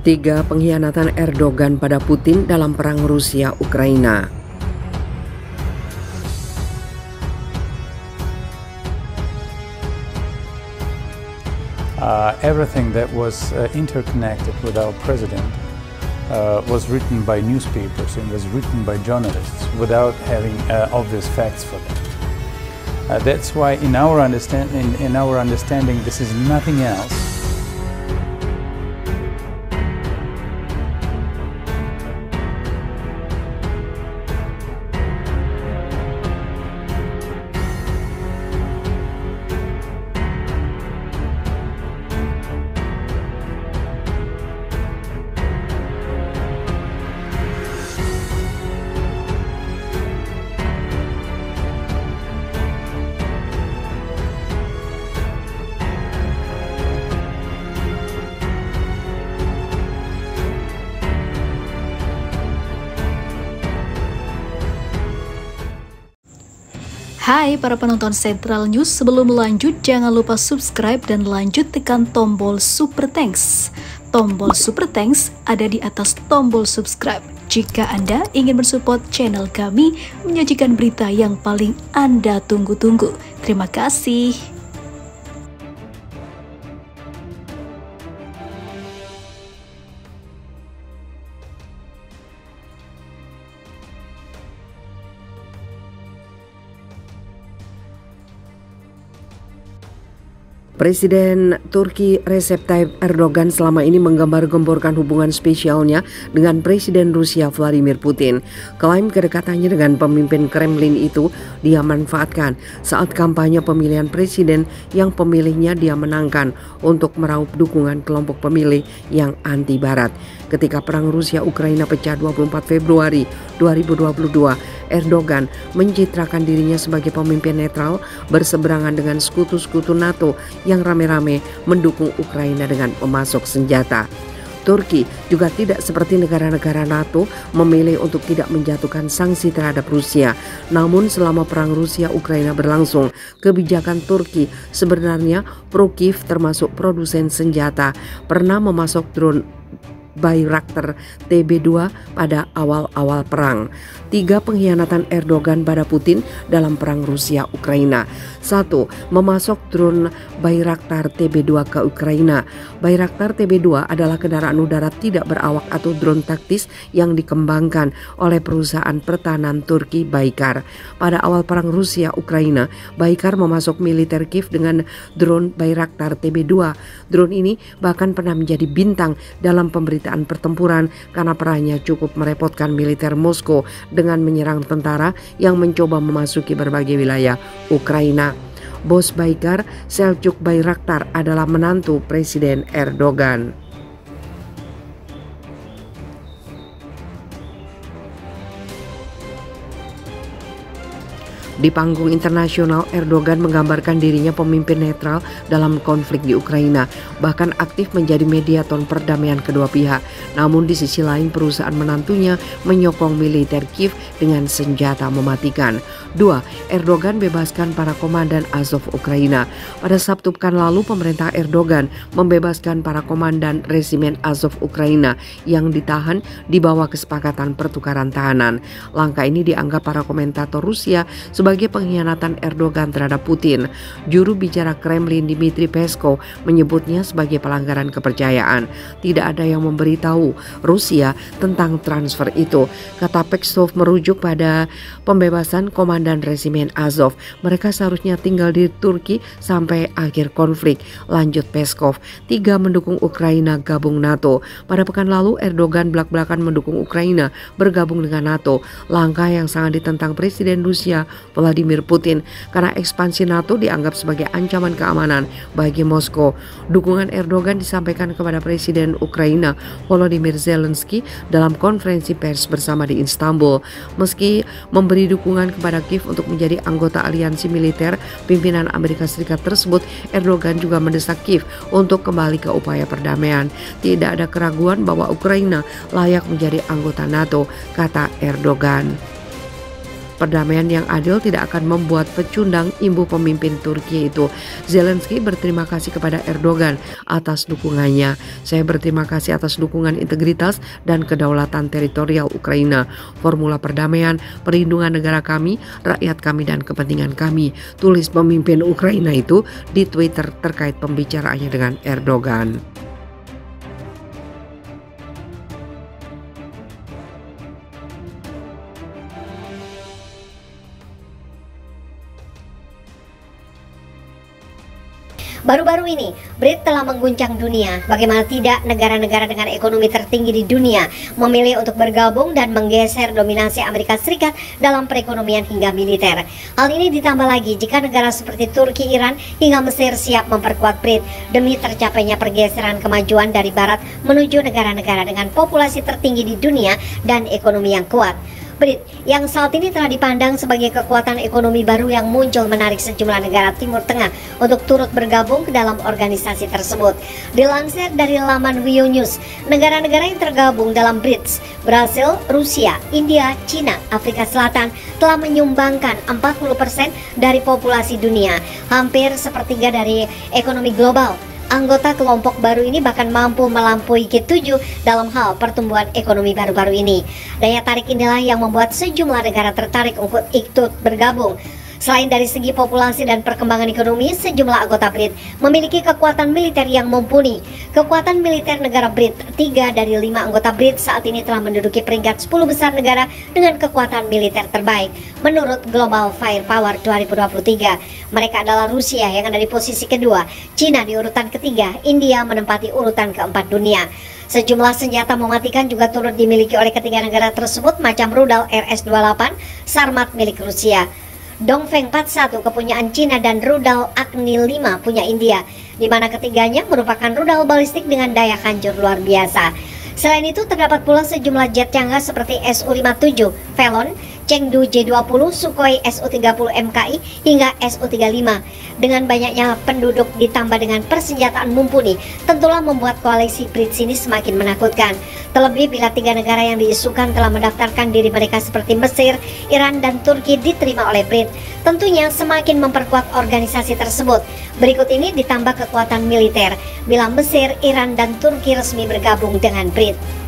Tiga pengkhianatan Erdogan pada Putin dalam perang Rusia-Ukraina. Everything that was interconnected with our president was written by newspapers and was written by journalists without having obvious facts for them. That's why in our understanding, this is nothing else. Hai para penonton Central News, sebelum lanjut jangan lupa subscribe dan lanjut tekan tombol Super Thanks. Tombol Super Thanks ada di atas tombol subscribe. Jika Anda ingin mensupport channel kami menyajikan berita yang paling Anda tunggu-tunggu. Terima kasih. Presiden Turki Recep Tayyip Erdogan selama ini menggambar-gemborkan hubungan spesialnya dengan Presiden Rusia Vladimir Putin. Klaim kedekatannya dengan pemimpin Kremlin itu dia manfaatkan saat kampanye pemilihan presiden yang pemilihnya dia menangkan untuk meraup dukungan kelompok pemilih yang anti-Barat. Ketika perang Rusia-Ukraina pecah 24 Februari 2022, Erdogan mencitrakan dirinya sebagai pemimpin netral berseberangan dengan sekutu-sekutu NATO yang rame-rame mendukung Ukraina dengan memasok senjata. Turki juga tidak seperti negara-negara NATO memilih untuk tidak menjatuhkan sanksi terhadap Rusia. Namun selama perang Rusia-Ukraina berlangsung, kebijakan Turki sebenarnya pro-Kiev termasuk produsen senjata pernah memasok drone Bayraktar TB2 pada awal-awal perang. Tiga pengkhianatan Erdogan pada Putin dalam perang Rusia-Ukraina. 1. Memasok drone Bayraktar TB2 ke Ukraina. Bayraktar TB2 adalah kendaraan udara tidak berawak atau drone taktis yang dikembangkan oleh perusahaan pertahanan Turki Baykar. Pada awal perang Rusia-Ukraina, Baykar memasok militer Kiev dengan drone Bayraktar TB2. Drone ini bahkan pernah menjadi bintang dalam pemberitaan pertempuran karena perannya cukup merepotkan militer Moskow dengan menyerang tentara yang mencoba memasuki berbagai wilayah Ukraina. Bos Baykar, Selçuk Bayraktar, adalah menantu Presiden Erdogan. Di panggung internasional, Erdogan menggambarkan dirinya pemimpin netral dalam konflik di Ukraina, bahkan aktif menjadi mediator perdamaian kedua pihak. Namun di sisi lain, perusahaan menantunya menyokong militer Kiev dengan senjata mematikan. 2. Erdogan bebaskan para komandan Azov Ukraina. Pada Sabtu pekan lalu, pemerintah Erdogan membebaskan para komandan resimen Azov Ukraina yang ditahan di bawah kesepakatan pertukaran tahanan. Langkah ini dianggap para komentator Rusia sebagai pengkhianatan Erdogan terhadap Putin. Juru bicara Kremlin Dmitry Peskov menyebutnya sebagai pelanggaran kepercayaan. Tidak ada yang memberitahu Rusia tentang transfer itu. Kata Peskov merujuk pada pembebasan komandan resimen Azov. Mereka seharusnya tinggal di Turki sampai akhir konflik. Lanjut Peskov. 3. Mendukung Ukraina gabung NATO. Pada pekan lalu Erdogan belak-belakan mendukung Ukraina bergabung dengan NATO. Langkah yang sangat ditentang Presiden Rusia Vladimir Putin karena ekspansi NATO dianggap sebagai ancaman keamanan bagi Moskow. Dukungan Erdogan disampaikan kepada Presiden Ukraina Volodymyr Zelensky dalam konferensi pers bersama di Istanbul. Meski memberi dukungan kepada Kiev untuk menjadi anggota aliansi militer pimpinan Amerika Serikat tersebut, Erdogan juga mendesak Kiev untuk kembali ke upaya perdamaian. Tidak ada keraguan bahwa Ukraina layak menjadi anggota NATO, kata Erdogan. Perdamaian yang adil tidak akan membuat pecundang, imbuh pemimpin Turki itu. Zelensky berterima kasih kepada Erdogan atas dukungannya. Saya berterima kasih atas dukungan integritas dan kedaulatan teritorial Ukraina, formula perdamaian, perlindungan negara kami, rakyat kami, dan kepentingan kami, tulis pemimpin Ukraina itu di Twitter terkait pembicaraannya dengan Erdogan. Baru-baru ini, Brit telah mengguncang dunia. Bagaimana tidak, negara-negara dengan ekonomi tertinggi di dunia memilih untuk bergabung dan menggeser dominasi Amerika Serikat dalam perekonomian hingga militer. Hal ini ditambah lagi jika negara seperti Turki, Iran, hingga Mesir siap memperkuat Brit demi tercapainya pergeseran kemajuan dari Barat menuju negara-negara dengan populasi tertinggi di dunia dan ekonomi yang kuat. Brit yang saat ini telah dipandang sebagai kekuatan ekonomi baru yang muncul menarik sejumlah negara Timur Tengah untuk turut bergabung ke dalam organisasi tersebut. Dilansir dari laman Wio News, negara-negara yang tergabung dalam BRICS, Brasil, Rusia, India, Cina, Afrika Selatan telah menyumbangkan 40% dari populasi dunia, hampir sepertiga dari ekonomi global. Anggota kelompok baru ini bahkan mampu melampaui G7 dalam hal pertumbuhan ekonomi baru-baru ini. Daya tarik inilah yang membuat sejumlah negara tertarik untuk ikut bergabung. Selain dari segi populasi dan perkembangan ekonomi, sejumlah anggota BRIT memiliki kekuatan militer yang mumpuni. Kekuatan militer negara BRIT, 3 dari 5 anggota BRIT saat ini telah menduduki peringkat 10 besar negara dengan kekuatan militer terbaik menurut Global Firepower 2023. Mereka adalah Rusia yang ada di posisi kedua, Cina di urutan ketiga, India menempati urutan keempat dunia. Sejumlah senjata mematikan juga turut dimiliki oleh ketiga negara tersebut, macam rudal RS-28 Sarmat milik Rusia, Dongfeng 41 kepunyaan Cina, dan rudal Agni 5 punya India, di mana ketiganya merupakan rudal balistik dengan daya hancur luar biasa. Selain itu terdapat pula sejumlah jet canggah seperti Su-57 Velon, Chengdu J-20, Sukhoi Su-30 MKI, hingga Su-35. Dengan banyaknya penduduk ditambah dengan persenjataan mumpuni, tentulah membuat koalisi BRICS ini semakin menakutkan. Terlebih bila 3 negara yang diisukan telah mendaftarkan diri mereka seperti Mesir, Iran, dan Turki diterima oleh BRICS, tentunya semakin memperkuat organisasi tersebut. Berikut ini ditambah kekuatan militer bila Mesir, Iran, dan Turki resmi bergabung dengan BRICS.